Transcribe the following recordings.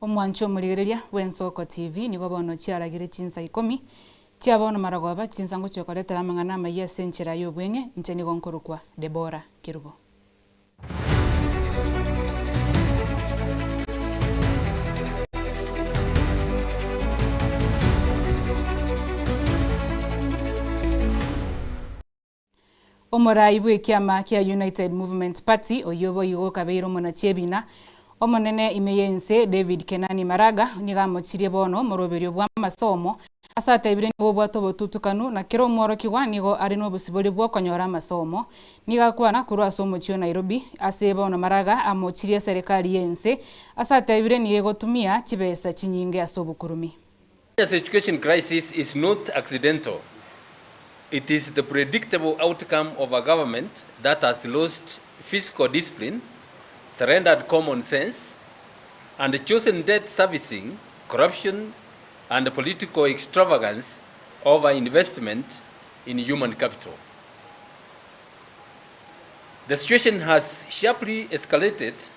Omwancho muligereria wensoko TV nigo bono chiaragire Chinsa Ikomi chiabono maragoba chinsango chokoletera amang'ana Amayia senchera y'obweng'e nche nigo nkorokwa Debora Kirugo. Omorai bwe kiama kia United Movement Party oyobo igo kabeiro mona chiebina omonene imeyense David Kenani Maraga nigamochirie bono moroberio bwa masomo asatebire nigo bwato botutukanu na kiro mworo kiwa nigo ari no busibori bwo konyora masomo nigakwana kurwa somo chio Nairobi ase bono Maraga amochirie serikali yense asatebire nigo tumia chibesa chinyinge asobukurumi. This education crisis is not accidental. It is the predictable outcome of a government that has lost fiscal discipline, surrendered common sense, and chosen debt servicing, corruption, and political extravagance over investment in human capital. The situation has sharply escalated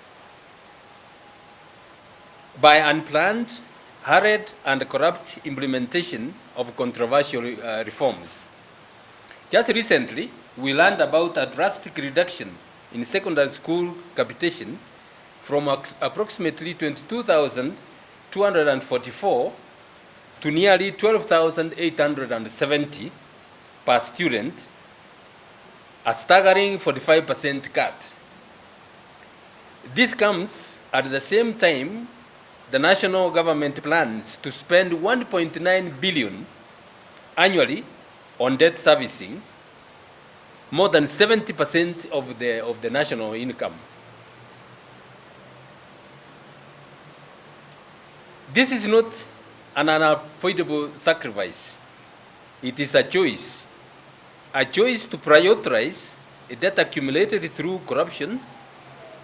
by unplanned, hurried, and corrupt implementation of controversial reforms. Just recently, we learned about a drastic reduction in secondary school capitation from approximately 22,244 to nearly 12,870 per student, a staggering 45% cut. This comes at the same time the national government plans to spend 1.9 billion annually on debt servicing, more than 70% of the national income. This is not an unavoidable sacrifice. It is a choice to prioritize a debt accumulated through corruption,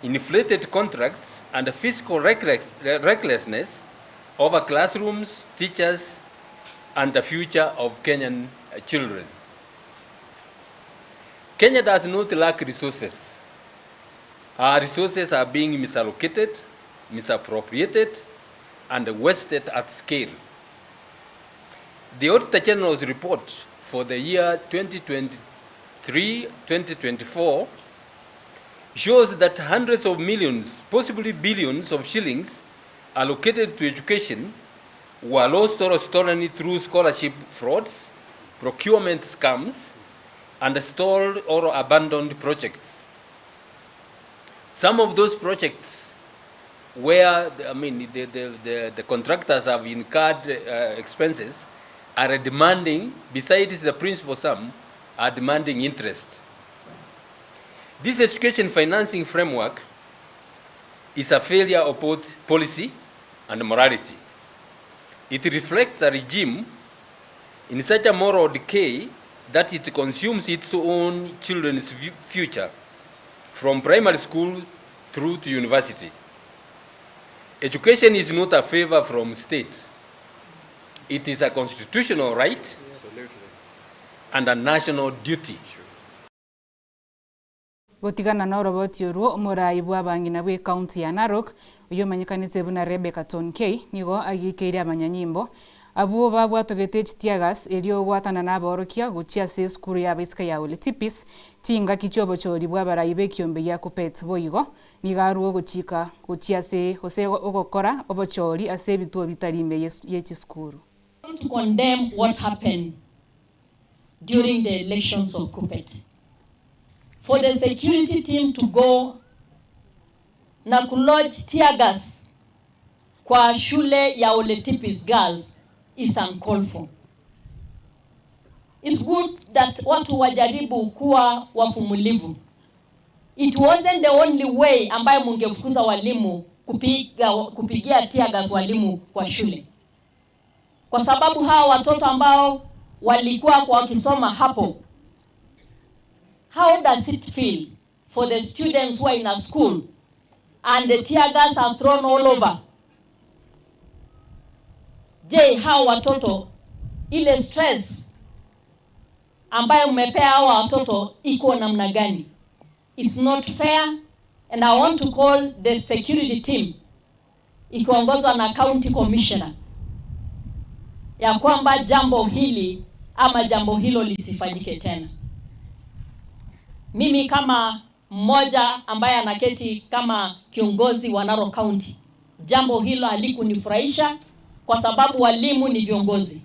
inflated contracts, and fiscal recklessness over classrooms, teachers, and the future of Kenyan children. Kenya does not lack resources. Our resources are being misallocated, misappropriated, and wasted at scale. The Auditor General's report for the year 2023-2024 shows that hundreds of millions, possibly billions of shillings allocated to education were lost or stolen through scholarship frauds, procurement scams, and stalled or abandoned projects. Some of those projects where the contractors have incurred expenses are demanding, besides the principal sum, are demanding interest. This education financing framework is a failure of both policy and morality. It reflects a regime in such a moral decay that it consumes its own children's future, from primary school through to university. Education is not a favor from state. It is a constitutional right and a national duty. Gotigana na roboti oruo morai bwa bangina bwe county ya Narok uyo manyikanitse buna Rebecca Tonkei nigo agikeire abanyanyimbo abuo babwatogete chitiagas elio gwatana na borokia guchia se skuru ya biska ya Oletipis tinga kichobo chori bwa baraibe kiombe ya kupet boigo nigaruo guchika guchia se hose ogokora obochori ase bituo bitarimbe yechi skuru. To condemn what happened during the elections of Kupet. For the security team to go na kulodge tear gas kwa shule ya Oletipis girls is uncalled for. It's good that watu wajaribu kuwa wafumulivu. It wasn't the only way ambayo mungefukuza walimu kupigia tear gas walimu kwa shule. Kwa sababu hawa watoto ambao walikuwa kwa wakisoma hapo, how does it feel for the students who are in a school and the tear gas are thrown all over? Je, hawa watoto ile stress ambayo mmepea hawa watoto iko namna gani? It's not fair, and I want to call the security team ikiongozwa na county commissioner ya kwamba jambo hili ama jambo hilo lisifanyike tena. Mimi kama mmoja ambaye anaketi kama kiongozi wa Narok County, jambo hilo halikunifurahisha kwa sababu walimu ni viongozi.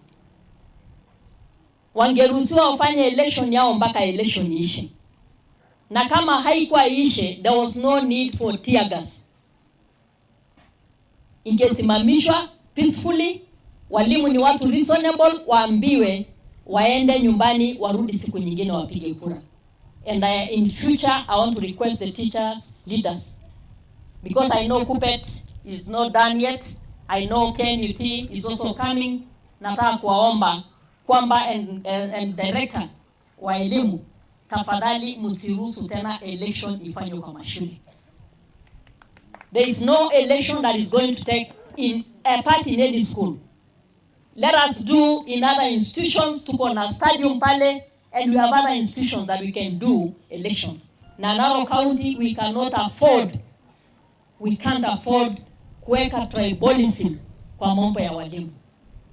Wangeruhusiwa wafanye election yao mpaka election iishe. Na kama haikuwa iishe, there was no need for tear gas. Ingesimamishwa peacefully, walimu ni watu reasonable, waambiwe waende nyumbani, warudi siku nyingine wapige kura. And in future, I want to request the teachers, leaders, because I know Kupet is not done yet. I know KNUT is also coming. Nataka kuwaomba kwamba and director wa elimu, tafadhali msiruhusu tena election ifanywe kwa mashule. There is no election that is going to take in a part in any school. Let us do in other institutions, tuko na stadium pale, and we have other institutions that we can do elections. Na Narok County, we can't afford kuweka tribalism kwa mambo ya walimu.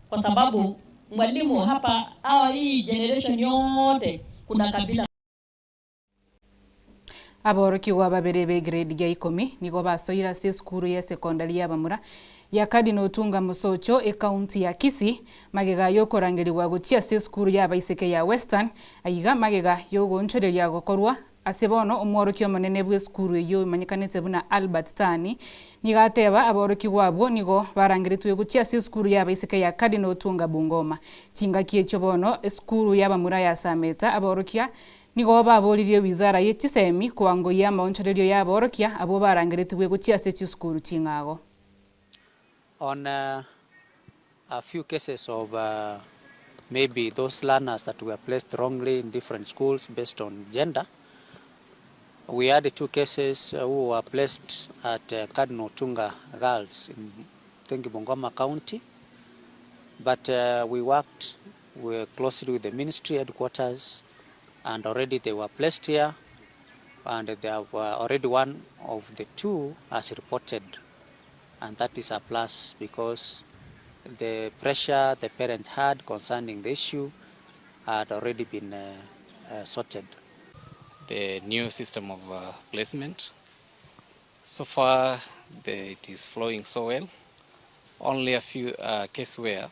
Kwa sababu mwalimu hapa, hii generation yote, kuna kabila. Aboroki wa babere grade ya 10 nigo basoira se skuru ya secondary ya Bamura ya kadi no tunga musocho e county ya Kisii magega yo korangeri wa guchia se skuru ya baiseke ya Western ayiga magega yo gonchore ya gokorwa asebono omworoki omonene bwe skuru yo manyikanete buna Albert Tani nigateba aboroki wabo nigo barangiritwe guchia se skuru ya baiseke ya kadi no tunga Bungoma chingaki echobono skuru ya Bamura ya Sameta aborokia nigo babolirie wizara yetisemi kwango ya maonchererio ya borokia abo barangiritwe guchia se skuru chingago. On a few cases of maybe those learners that were placed wrongly in different schools based on gender, we had 2 cases who were placed at Cardinal Tunga Girls in Bungoma County, but we worked closely with the ministry headquarters, and already they were placed here, and they have already one of the 2 has reported. And that is a plus because the pressure the parent had concerning the issue had already been sorted. The new system of placement, so far it is flowing so well. Only a few cases where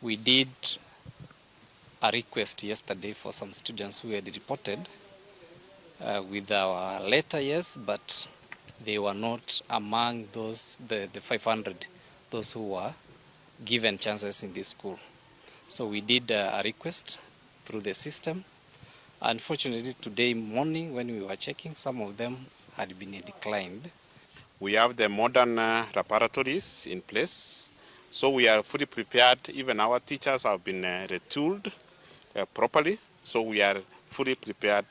we did a request yesterday for some students who had reported with our letter, yes, but they were not among those, the 500, those who were given chances in this school. So we did a request through the system. Unfortunately, today morning when we were checking, some of them had been declined. We have the modern laboratories in place, so we are fully prepared. Even our teachers have been retooled properly, so we are fully prepared.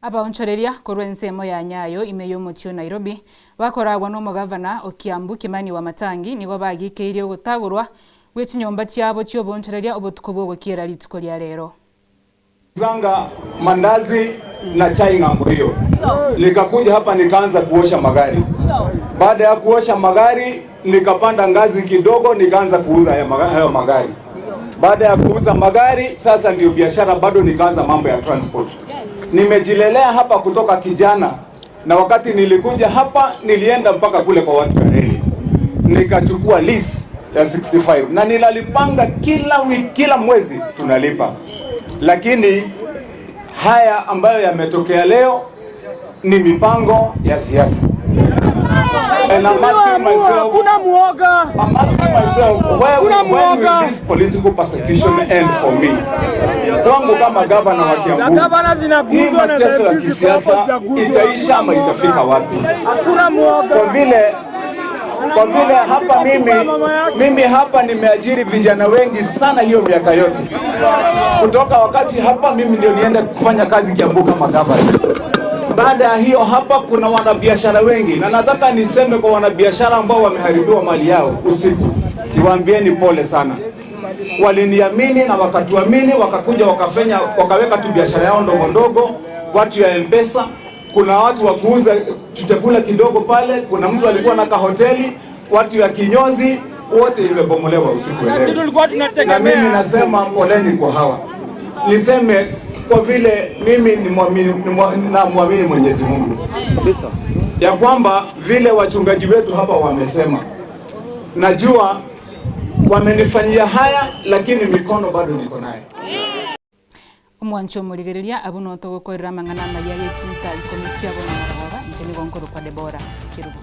Aba onchoreria korwa nsemo ya Nyayo imeyo mochio Nairobi bakoragwa no mugavana Okiambu Kimani wa Matangi nigo bagikeirie gutagurwa gwechinyomba chiabo chio bonchoreria obotuko bwo gukira rituko lya rero zanga mandazi na chai ngambo hiyo. Nikakuja hapa nikaanza kuosha magari. Baada ya kuosha magari nikapanda ngazi kidogo nikaanza kuuza hayo magari. Baada ya kuuza magari sasa ndio biashara bado nikaanza mambo ya transport. Nimejilelea hapa kutoka kijana, na wakati nilikuja hapa nilienda mpaka kule kwa watu wa reli. Nikachukua lease ya 65 na nilalipanga kila mwezi tunalipa. Lakini haya ambayo yametokea leo ni mipango ya siasa. And I'm asking myself, when will this political persecution end for me? Kwangu kama gavana wa Kiambu, hii mateso ya kisiasa itaisha ama itafika wapi? Kwa vile hapa mimi hapa nimeajiri vijana wengi sana hiyo miaka yote. Kutoka wakati hapa mimi ndio niende kufanya kazi Kiambu kama gavana. Baada ya hiyo hapa kuna wanabiashara wengi, na nataka niseme kwa wanabiashara ambao wameharibiwa mali yao usiku, niwaambieni pole sana. Waliniamini na wakatuamini, wakakuja wakaweka tu biashara yao ndogo ndogo, watu ya M-Pesa. Kuna watu wa kuuza chakula kidogo pale, kuna mtu alikuwa na kahoteli, watu ya kinyozi wote imebomolewa usiku wa leo. Na mimi nasema poleni kwa hawa. Niseme kwa vile mimi namwamini Mwenyezi Mungu ya kwamba vile wachungaji wetu hapa wamesema, najua wamenifanyia haya, lakini mikono bado niko naye. Omwancho murigereria abuno to gukorera mang'ana Amayia Chinsa Ikomi chiabo na maragora nchini gonkoro kwa Debora Kirubu.